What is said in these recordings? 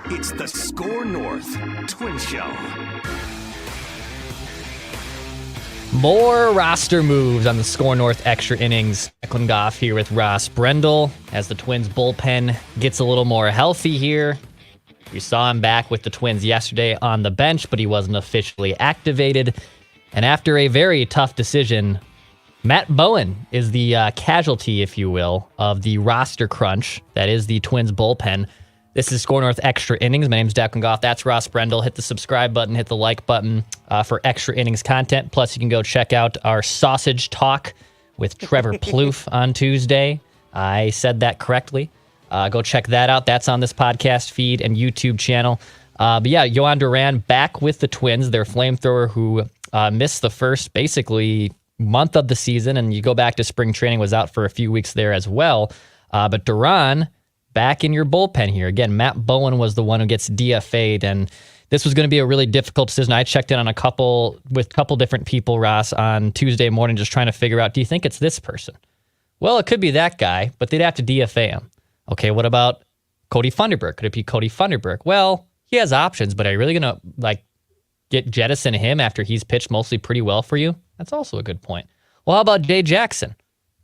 It's the SKOR North Twin Show. More roster moves on the SKOR North Extra Innings. Declan Goff here with Ross Brendel as the Twins bullpen gets a little more healthy here. We saw him back with the Twins yesterday on the bench, but he wasn't officially activated. And after a very tough decision, Matt Bowen is the casualty, if you will, of the roster crunch that is the Twins bullpen. This is SKOR North Extra Innings. My name's Declan Goff. That's Ross Brendel. Hit the subscribe button, hit the like button for extra innings content. Plus, you can go check out our Sausage Talk with Trevor Plouffe on Tuesday. I said that correctly. Go check that out. That's on this podcast feed and YouTube channel. But yeah, Jhoan Duran back with the Twins, their flamethrower who missed the first basically month of the season. And you go back to spring training, was out for a few weeks there as well. But Duran back in your bullpen here. Again, Matt Bowen was the one who gets DFA'd, and this was going to be a really difficult decision. I checked in on a couple different people, Ross, on Tuesday morning just trying to figure out, do you think it's this person? Well, it could be that guy, but they'd have to DFA him. Okay, what about Cody Funderburk? Could it be Cody Funderburk? Well, he has options, but are you really going to get jettison him after he's pitched mostly pretty well for you? That's also a good point. Well, how about Jay Jackson?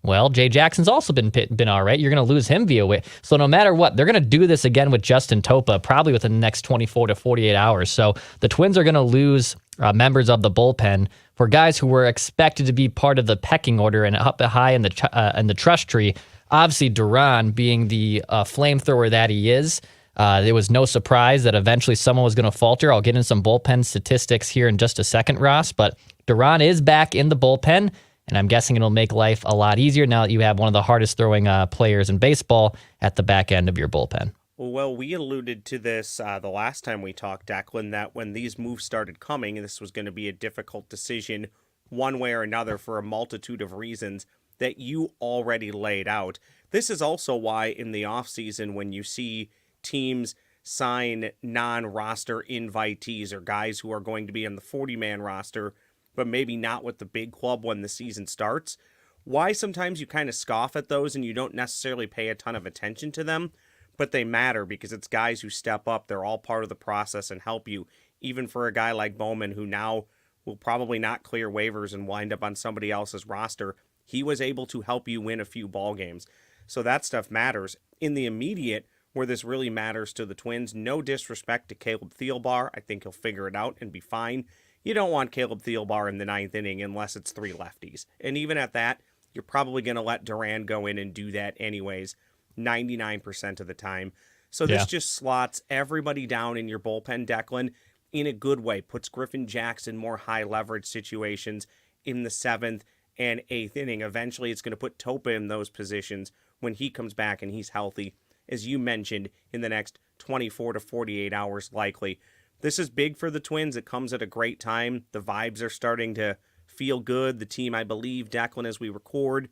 Well, Jay Jackson's also been all right. You're going to lose him via weight. So no matter what, they're going to do this again with Justin Topa probably within the next 24 to 48 hours. So the Twins are going to lose members of the bullpen for guys who were expected to be part of the pecking order and up high in the trust tree. Obviously, Duran being the flamethrower that he is, it was no surprise that eventually someone was going to falter. I'll get in some bullpen statistics here in just a second, Ross. But Duran is back in the bullpen. And I'm guessing it'll make life a lot easier now that you have one of the hardest throwing players in baseball at the back end of your bullpen. Well, we alluded to this the last time we talked, Declan, that when these moves started coming, and this was going to be a difficult decision one way or another for a multitude of reasons that you already laid out. This is also why in the offseason when you see teams sign non-roster invitees or guys who are going to be on the 40-man roster, but maybe not with the big club when the season starts, why sometimes you kind of scoff at those and you don't necessarily pay a ton of attention to them, but they matter because it's guys who step up. They're all part of the process and help you, even for a guy like Bowman who now will probably not clear waivers and wind up on somebody else's roster. He was able to help you win a few ball games. So that stuff matters. In the immediate, where this really matters to the Twins, no disrespect to Caleb Thielbar. I think he'll figure it out and be fine. You don't want Caleb Thielbar in the ninth inning unless it's three lefties. And even at that, you're probably going to let Duran go in and do that anyways, 99% of the time. So this just slots everybody down in your bullpen, Declan, in a good way. Puts Griffin Jackson more high leverage situations in the 7th and 8th inning. Eventually, it's going to put Topa in those positions when he comes back and he's healthy, as you mentioned, in the next 24 to 48 hours likely. This is big for the Twins. It comes at a great time. The vibes are starting to feel good. The team, I believe, Declan, as we record,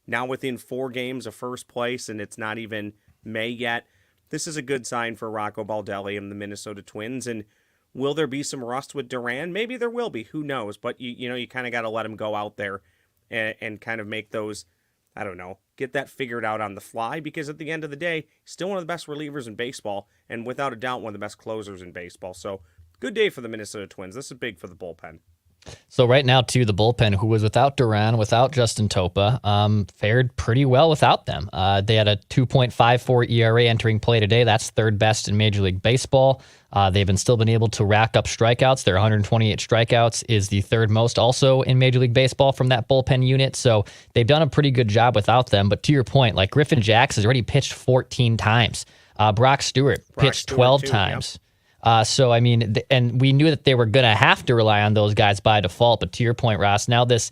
now within 4 games of first place, and it's not even May yet. This is a good sign for Rocco Baldelli and the Minnesota Twins. And will there be some rust with Duran? Maybe there will be. Who knows? But, you kind of got to let him go out there and kind of make those, I don't know, get that figured out on the fly, because at the end of the day, still one of the best relievers in baseball, and without a doubt, one of the best closers in baseball. So, good day for the Minnesota Twins. This is big for the bullpen. So right now, too, the bullpen, who was without Duran, without Justin Topa, fared pretty well without them. They had a 2.54 ERA entering play today. That's third best in Major League Baseball. They've still been able to rack up strikeouts. Their 128 strikeouts is the third most also in Major League Baseball from that bullpen unit. So they've done a pretty good job without them. But to your point, like Griffin Jackson has already pitched 14 times. Brock Stewart pitched 12 times. Yep. So, I mean, and we knew that they were going to have to rely on those guys by default. But to your point, Ross, now this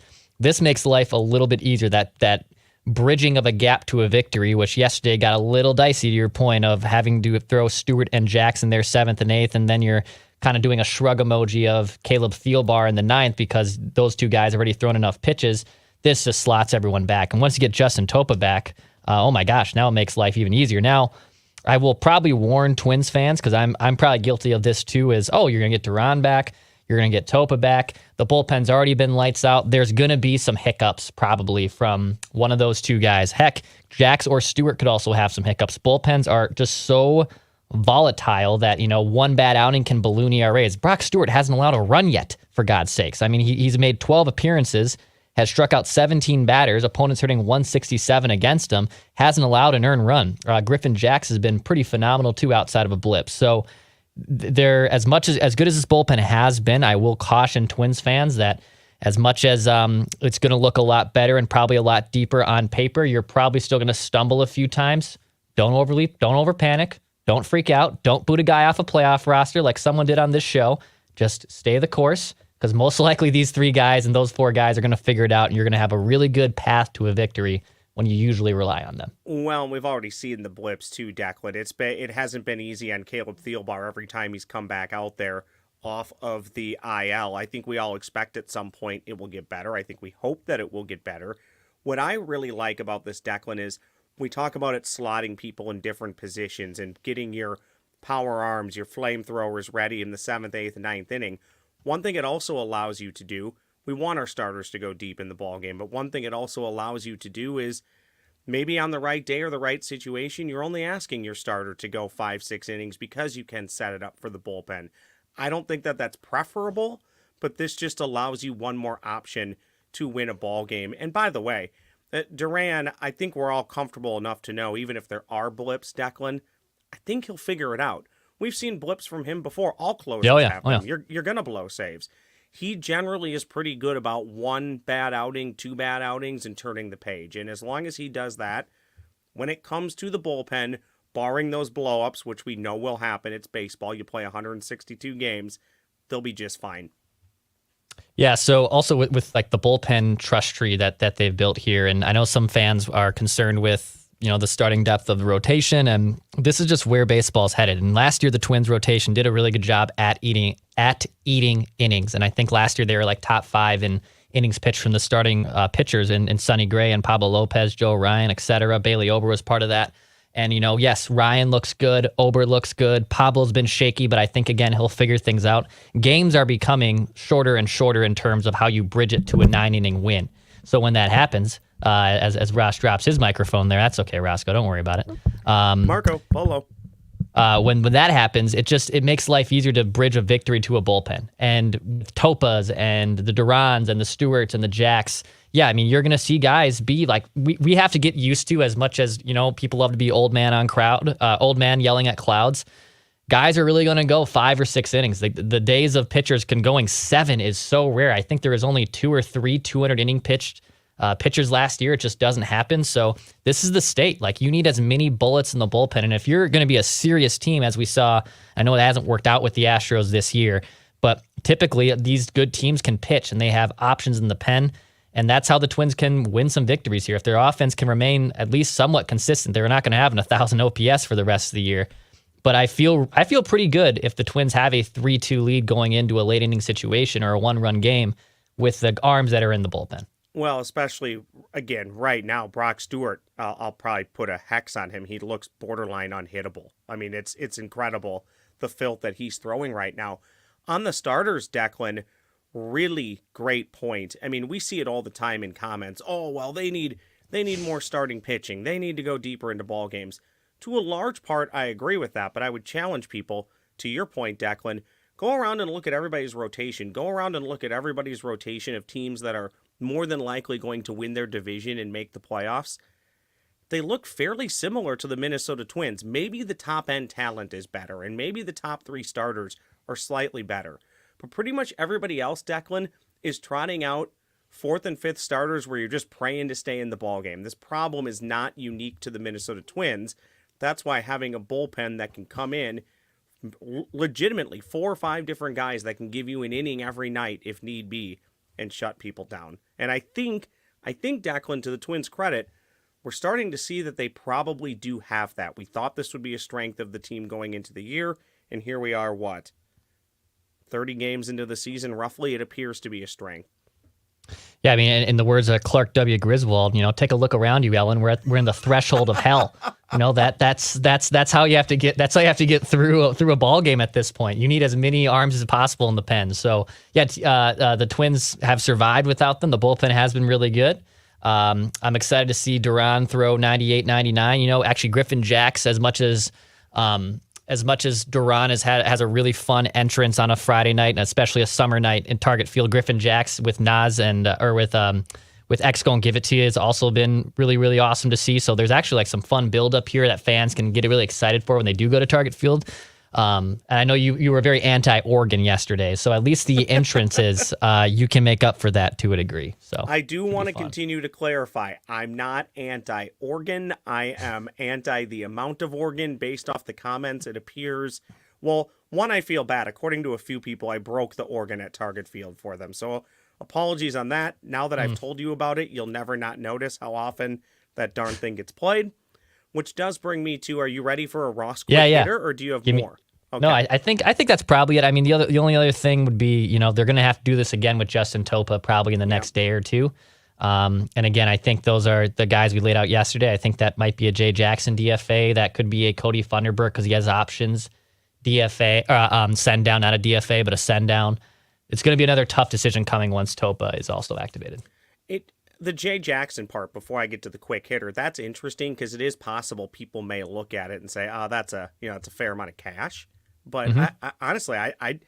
makes life a little bit easier, that bridging of a gap to a victory, which yesterday got a little dicey to your point of having to throw Stewart and Jackson there 7th and 8th, and then you're kind of doing a shrug emoji of Caleb Thielbar in the 9th because those two guys already thrown enough pitches. This just slots everyone back. And once you get Justin Topa back, oh my gosh, now it makes life even easier. Now, I will probably warn Twins fans, because I'm probably guilty of this too, is, oh, you're going to get Duran back. You're going to get Topa back. The bullpen's already been lights out. There's going to be some hiccups probably from one of those two guys. Heck, Jax or Stewart could also have some hiccups. Bullpens are just so volatile that, one bad outing can balloon ERAs. Brock Stewart hasn't allowed a run yet, for God's sakes. I mean, he's made 12 appearances, has struck out 17 batters, opponents hitting 167 against him, hasn't allowed an earned run. Griffin Jax has been pretty phenomenal too outside of a blip. So they're as good as this bullpen has been, I will caution Twins fans that as much as it's going to look a lot better and probably a lot deeper on paper, you're probably still going to stumble a few times. Don't overleap, don't over panic, don't freak out, don't boot a guy off a playoff roster like someone did on this show. Just stay the course, because most likely these 3 guys and those 4 guys are going to figure it out, and you're going to have a really good path to a victory when you usually rely on them. Well, we've already seen the blips too, Declan. It hasn't been easy on Caleb Thielbar every time he's come back out there off of the IL. I think we all expect at some point it will get better. I think we hope that it will get better. What I really like about this, Declan, is we talk about it slotting people in different positions and getting your power arms, your flamethrowers ready in the 7th, 8th, and 9th inning. One thing it also allows you to do, we want our starters to go deep in the ballgame, but one thing it also allows you to do is maybe on the right day or the right situation, you're only asking your starter to go 5-6 innings because you can set it up for the bullpen. I don't think that that's preferable, but this just allows you one more option to win a ball game. And by the way, Duran, I think we're all comfortable enough to know, even if there are blips, Declan, I think he'll figure it out. We've seen blips from him before. All closers have them. You're going to blow saves. He generally is pretty good about 1 bad outing, 2 bad outings, and turning the page. And as long as he does that, when it comes to the bullpen, barring those blow-ups, which we know will happen, it's baseball, you play 162 games, they'll be just fine. Yeah, so also with like the bullpen trust tree that they've built here, and I know some fans are concerned with the starting depth of the rotation, and this is just where baseball's headed. And last year, the Twins rotation did a really good job at eating innings, and I think last year they were like top 5 in innings pitched from the starting pitchers in Sonny Gray and Pablo Lopez, Joe Ryan, etc. Bailey Ober was part of that. And, yes, Ryan looks good. Ober looks good. Pablo's been shaky, but I think, again, he'll figure things out. Games are becoming shorter and shorter in terms of how you bridge it to a 9-inning win. So when that happens, as Ross drops his microphone there, that's okay, Roscoe, don't worry about it. Marco Polo. When that happens, it makes life easier to bridge a victory to a bullpen. And with Topas and the Durans and the Stewarts and the Jacks, yeah, I mean, you're going to see guys be like, we have to get used to, as much as, people love to be old man yelling at clouds. Guys are really going to go 5 or 6 innings. The days of pitchers going 7 is so rare. I think there was only 2 or 3 200-inning pitchers last year. It just doesn't happen. So this is the state. Like, you need as many bullets in the bullpen. And if you're going to be a serious team, as we saw, I know it hasn't worked out with the Astros this year, but typically these good teams can pitch and they have options in the pen. And that's how the Twins can win some victories here. If their offense can remain at least somewhat consistent, they're not going to have an 1,000 OPS for the rest of the year. But I feel pretty good if the Twins have a 3-2 lead going into a late inning situation or a 1-run game with the arms that are in the bullpen. Well, especially, again, right now, Brock Stewart, I'll probably put a hex on him. He looks borderline unhittable. I mean, it's incredible, the filth that he's throwing right now. On the starters, Declan, really great point. I mean, we see it all the time in comments. Oh, well, they need more starting pitching. They need to go deeper into ball games. To a large part, I agree with that, but I would challenge people, to your point, Declan, go around and look at everybody's rotation. Go around and look at everybody's rotation of teams that are more than likely going to win their division and make the playoffs. They look fairly similar to the Minnesota Twins. Maybe the top-end talent is better, and maybe the top 3 starters are slightly better. But pretty much everybody else, Declan, is trotting out 4th and 5th starters where you're just praying to stay in the ballgame. This problem is not unique to the Minnesota Twins. That's why having a bullpen that can come in legitimately 4 or 5 different guys that can give you an inning every night if need be and shut people down. And I think Declan, to the Twins' credit, we're starting to see that they probably do have that. We thought this would be a strength of the team going into the year, and here we are, 30 games into the season, roughly, it appears to be a strength. Yeah, I mean, in the words of Clark W. Griswold, take a look around you, Ellen. We're in the threshold of hell. That's how you have to get. That's how you have to get through a ball game at this point. You need as many arms as possible in the pen. So yeah, the Twins have survived without them. The bullpen has been really good. I'm excited to see Duran throw 98, 99. Actually Griffin Jacks, as much as Duran has a really fun entrance on a Friday night, and especially a summer night in Target Field, Griffin Jacks with Nas with X Go and Give It To You has also been really, really awesome to see. So there's actually some fun build up here that fans can get really excited for when they do go to Target Field. And I know you were very anti-Oregon yesterday, so at least the entrances you can make up for that to a degree. So I do want to continue to clarify. I'm not anti-Oregon. I am anti the amount of Oregon. Based off the comments, it appears. Well, one, I feel bad. According to a few people, I broke the Oregon at Target Field for them. So apologies on that. Now that I've told you about it, you'll never not notice how often that darn thing gets played. Which does bring me to, are you ready for a Ross quick hitter, or do you have more? Okay. No, I think that's probably it. I mean, the only other thing would be, they're going to have to do this again with Justin Topa probably in the next day or two. And again, I think those are the guys we laid out yesterday. I think that might be a Jay Jackson DFA. That could be a Cody Funderburk because he has options. DFA, send down, not a DFA, but a send down. It's going to be another tough decision coming once Topa is also activated. The Jay Jackson part, before I get to the quick hitter, that's interesting because it is possible people may look at it and say, "Oh, that's a fair amount of cash." But I honestly, I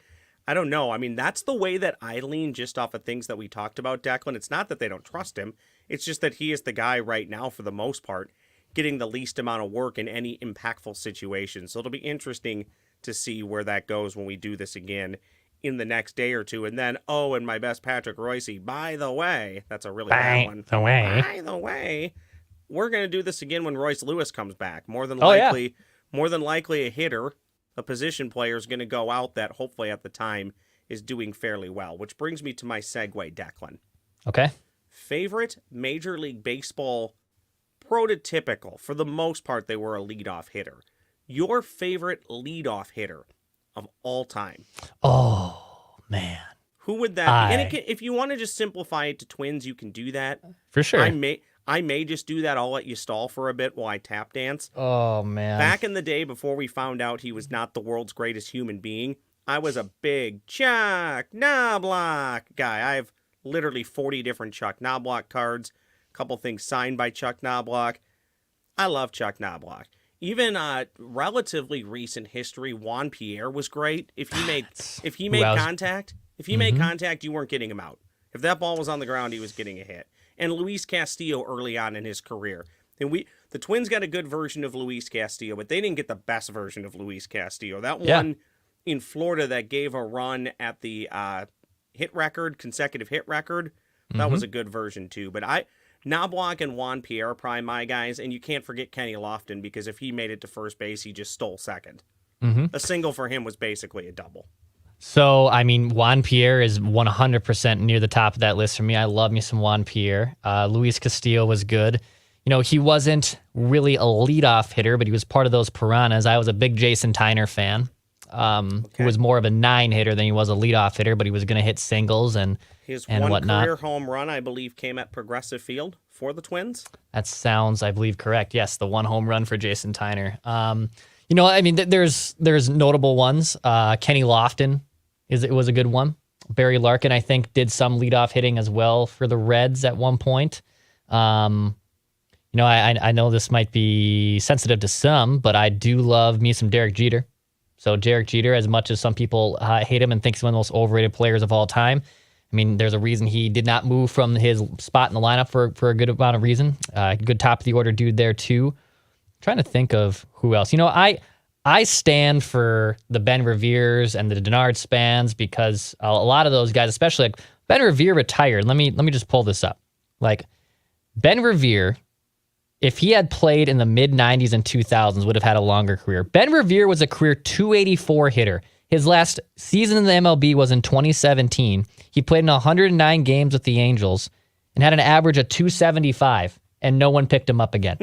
don't know. I mean, that's the way that I lean just off of things that we talked about, Declan. It's not that they don't trust him. It's just that he is the guy right now, for the most part, getting the least amount of work in any impactful situation. So it'll be interesting to see where that goes when we do this again in the next day or two. And then, and my best Patrick Royce, by the way, that's a really bad one. By the way, we're going to do this again when Royce Lewis comes back. More than likely a hitter, a position player is going to go out that hopefully at the time is doing fairly well, which brings me to my segue, Declan. Okay. Favorite Major League Baseball prototypical, for the most part, they were a leadoff hitter. Your favorite leadoff hitter of all time? Oh, man. Who would that be? And if you want to just simplify it to Twins, you can do that. For sure. I may just do that. I'll let you stall for a bit while I tap dance. Oh, man. Back in the day, before we found out he was not the world's greatest human being, I was a big Chuck Knobloch guy. I have literally 40 different Chuck Knobloch cards, a couple things signed by Chuck Knobloch. I love Chuck Knobloch. Even relatively recent history, Juan Pierre was great. If he made contact, you weren't getting him out. If that ball was on the ground, he was getting a hit. And Luis Castillo early on in his career. And the Twins got a good version of Luis Castillo, but they didn't get the best version of Luis Castillo. That one in Florida that gave a run at the consecutive hit record, that was a good version too. But Knobloch and Juan Pierre are probably my guys, and you can't forget Kenny Lofton, because if he made it to first base, he just stole second. A single for him was basically a double. So, I mean, Juan Pierre is 100% near the top of that list for me. I love me some Juan Pierre. Luis Castillo was good. He wasn't really a leadoff hitter, but he was part of those piranhas. I was a big Jason Tyner fan, who was more of a 9 hitter than he was a leadoff hitter, but he was going to hit singles and his and one whatnot. Career home run, I believe, came at Progressive Field for the Twins. That sounds, I believe, correct. Yes, the one home run for Jason Tyner. I mean, there's notable ones. Kenny Lofton was a good one. Barry Larkin, I think, did some leadoff hitting as well for the Reds at one point. I know this might be sensitive to some, but I do love me some Derek Jeter. So Derek Jeter, as much as some people hate him and think he's one of the most overrated players of all time, I mean, there's a reason he did not move from his spot in the lineup for a good amount of reason. Good top of the order dude there too. Trying to think of who else. I stand for the Ben Revere's and the Denard Spans, because a lot of those guys, especially like Ben Revere retired. Let me just pull this up. Like Ben Revere, if he had played in the mid-90s and 2000s, would have had a longer career. Ben Revere was a career 284 hitter. His last season in the MLB was in 2017. He played in 109 games with the Angels and had an average of 275, and no one picked him up again.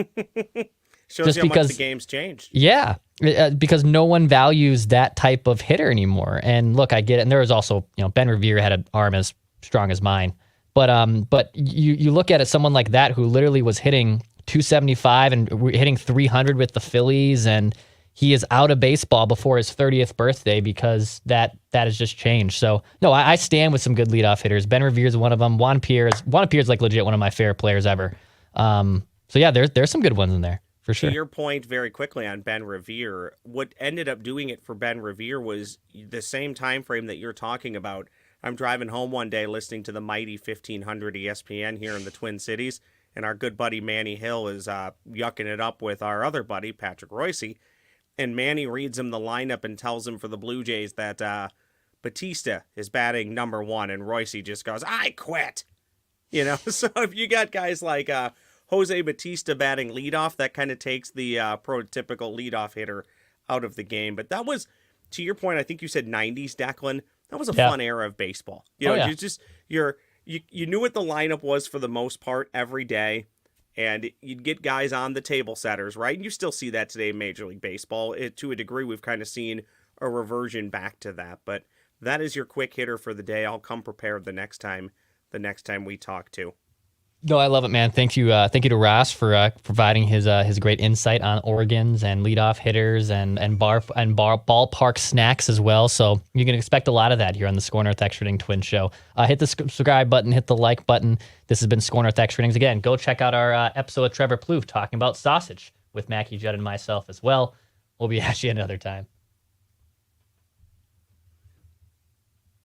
Shows just you how much the game's changed. Yeah, because no one values that type of hitter anymore. And look, I get it. And there was also, Ben Revere had an arm as strong as mine But you look at it, someone like that who literally was hitting 275 and hitting 300 with the Phillies, and he is out of baseball before his 30th birthday because that has just changed. So no, I stand with some good leadoff hitters. Ben Revere is one of them. Juan Pierre is like legit one of my favorite players ever. So yeah, there's some good ones in there for sure. To your point, very quickly on Ben Revere, what ended up doing it for Ben Revere was the same time frame that you're talking about. I'm driving home one day listening to the mighty 1500 ESPN here in the Twin Cities, and our good buddy Manny Hill is yucking it up with our other buddy, Patrick Royce. And Manny reads him the lineup and tells him for the Blue Jays that Batista is batting number 1, and Royce just goes, "I quit." You know, so if you got guys like Jose Batista batting leadoff, that kind of takes the prototypical leadoff hitter out of the game. But that was, to your point, I think you said 90s, Declan. That was a fun era of baseball. You know, you knew what the lineup was for the most part every day, and you'd get guys on the table setters, right? And you still see that today in Major League Baseball. To a degree, we've kind of seen a reversion back to that. But that is your quick hitter for the day. I'll come prepared the next time we talk too. No, I love it, man. Thank you to Ross for providing his great insight on organs and leadoff hitters and ballpark snacks as well. So you can expect a lot of that here on the SKOR North Extra Inning Twin Show. Hit the subscribe button, hit the like button. This has been SKOR North Extra Innings. Again, go check out our episode with Trevor Plouffe talking about sausage with Mackie Judd and myself as well. We'll be at you another time.